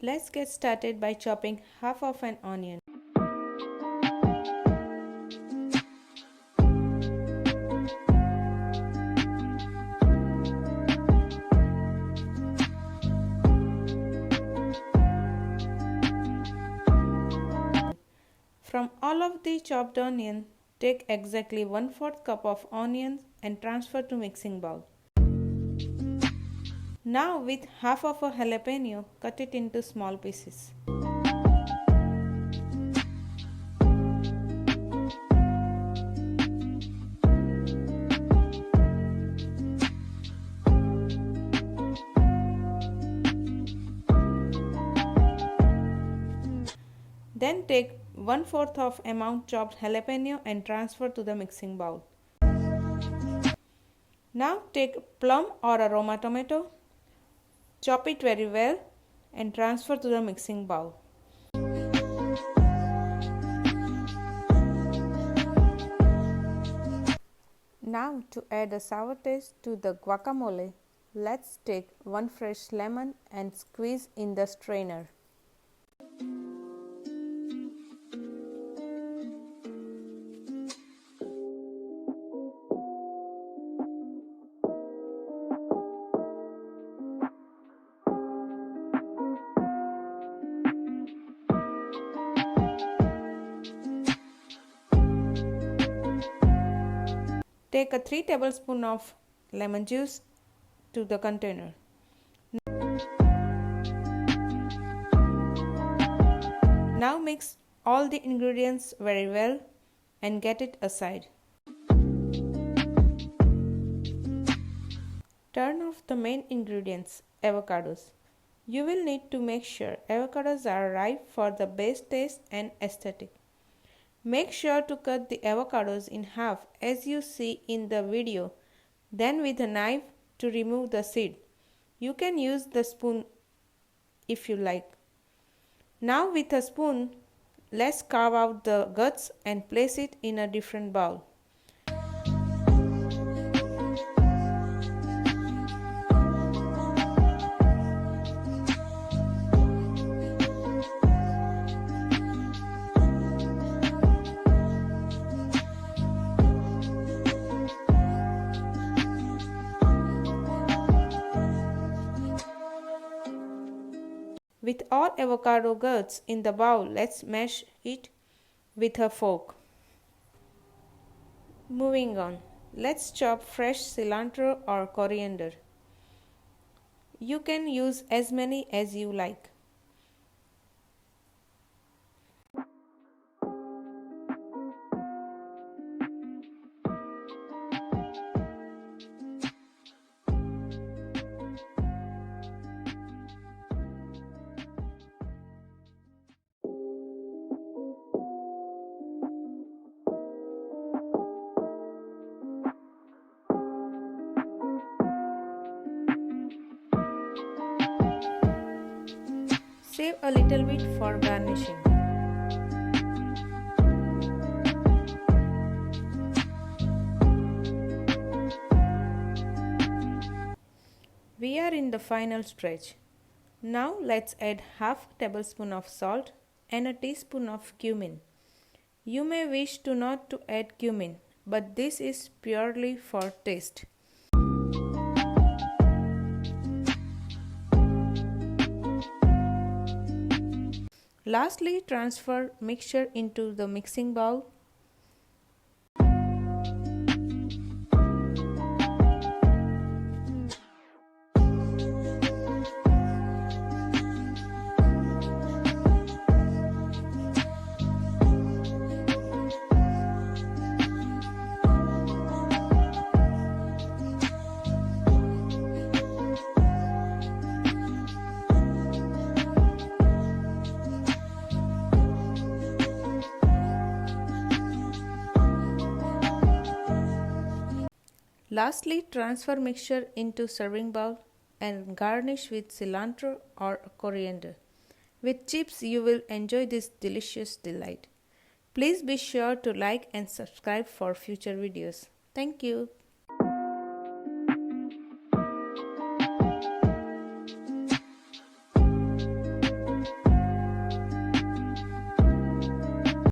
Let's get started by chopping half of an onion. From all of the chopped onion, take exactly 1/4 cup of onions and transfer to mixing bowl. Now with half of a jalapeno, cut it into small pieces. Then take 1/4 of amount chopped jalapeno and transfer to the mixing bowl. Now take plum or aroma tomato, chop it very well and transfer to the mixing bowl. Now to add a sour taste to the guacamole, let's take one fresh lemon and squeeze in the strainer. Take a 3 tablespoons of lemon juice to the container. Now mix all the ingredients very well and get it aside. Turn off the main ingredients, avocados. You will need to make sure avocados are ripe for the best taste and aesthetic. Make sure to cut the avocados in half as you see in the video, then with a knife to remove the seed. You can use the spoon if you like. Now with a spoon, let's carve out the guts and place it in a different bowl. With all avocado guts in the bowl, let's mash it with a fork. Moving on, let's chop fresh cilantro or coriander. You can use as many as you like. Save a little bit for garnishing. We are in the final stretch. Now let's add half tablespoon of salt and a teaspoon of cumin. You may wish to not to add cumin, but this is purely for taste. Lastly, transfer mixture into the mixing bowl. Lastly, transfer mixture into serving bowl and garnish with cilantro or coriander. With chips, you will enjoy this delicious delight. Please be sure to like and subscribe for future videos. Thank you.